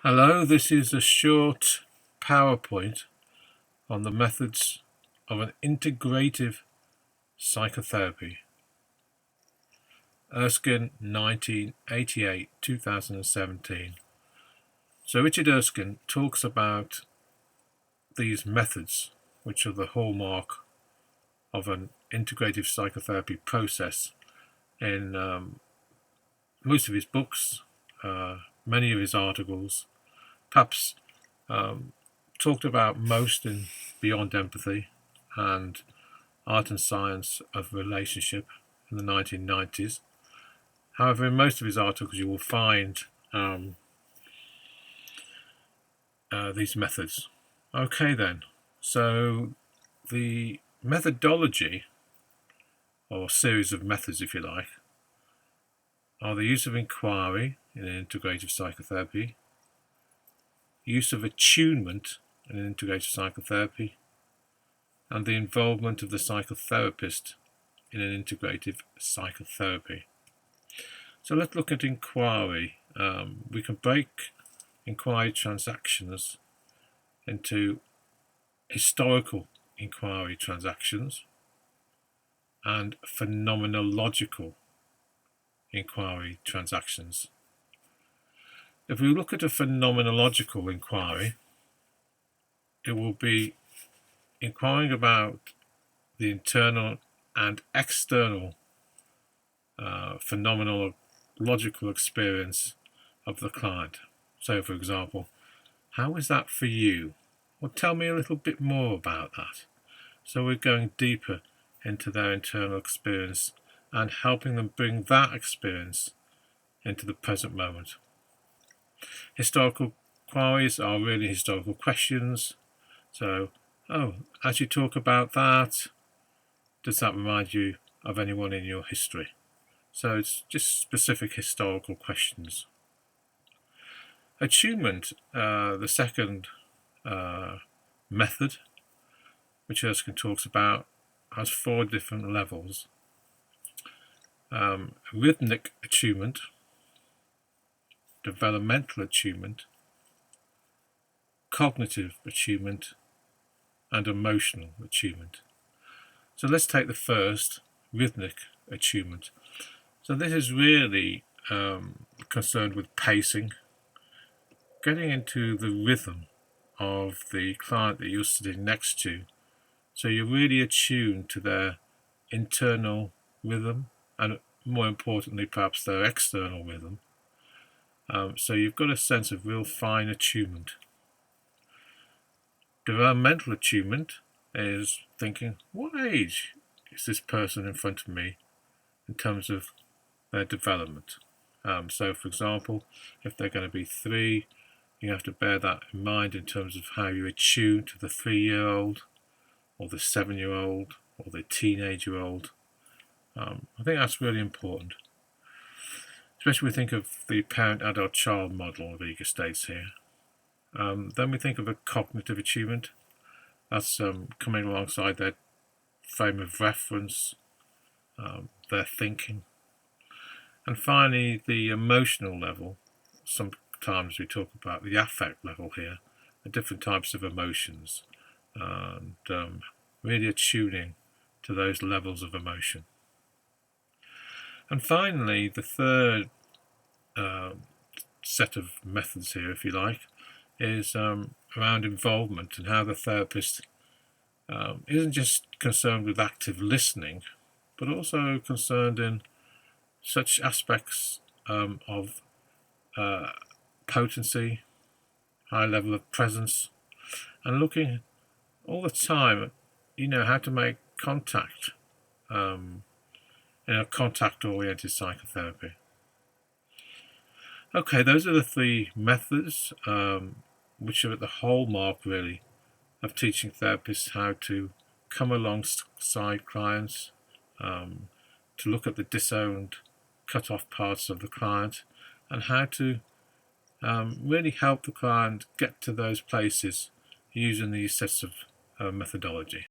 Hello, this is a short PowerPoint on the methods of an integrative psychotherapy. Erskine, 1988-2017. So Richard Erskine talks about these methods, which are the hallmark of an integrative psychotherapy process, in most of his books, many of his articles, perhaps talked about most in Beyond Empathy and Art and Science of Relationship in the 1990s. However, in most of his articles you will find these methods. Okay then, so the methodology, or series of methods if you like, are the use of inquiry in an integrative psychotherapy, use of attunement in an integrative psychotherapy, and the involvement of the psychotherapist in an integrative psychotherapy. So let's look at inquiry. We can break inquiry transactions into historical inquiry transactions and phenomenological inquiry transactions. If we look at a phenomenological inquiry, it will be inquiring about the internal and external phenomenological experience of the client. So, for example, how is that for you? Well, tell me a little bit more about that. So we're going deeper into their internal experience and helping them bring that experience into the present moment. Historical inquiries are really historical questions. So, as you talk about that, does that remind you of anyone in your history? So it's just specific historical questions. Attunement, the second method, which Erskine talks about, has 4 different levels. Rhythmic attunement, developmental attunement, cognitive attunement, and emotional attunement. So let's take the first, rhythmic attunement. So this is really concerned with pacing, getting into the rhythm of the client that you're sitting next to. So you're really attuned to their internal rhythm and, more importantly, perhaps their external rhythm. So you've got a sense of real fine attunement. Developmental attunement is thinking, what age is this person in front of me in terms of their development? So, for example, if they're going to be 3, you have to bear that in mind in terms of how you attune to the 3-year-old or the 7-year-old or the teenage-year-old. I think that's really important. Especially when we think of the parent-adult-child model of eager states here. Then we think of a cognitive attunement. That's coming alongside their frame of reference, their thinking. And finally, the emotional level. Sometimes we talk about the affect level here, the different types of emotions, and really attuning to those levels of emotion. And finally, the third set of methods here, if you like, is around involvement and how the therapist isn't just concerned with active listening, but also concerned in such aspects of potency, high level of presence, and looking all the time at, how to make contact in a contact-oriented psychotherapy. Okay, those are the 3 methods which are at the hallmark, really, of teaching therapists how to come alongside clients, to look at the disowned, cut-off parts of the client, and how to really help the client get to those places using these sets of methodology.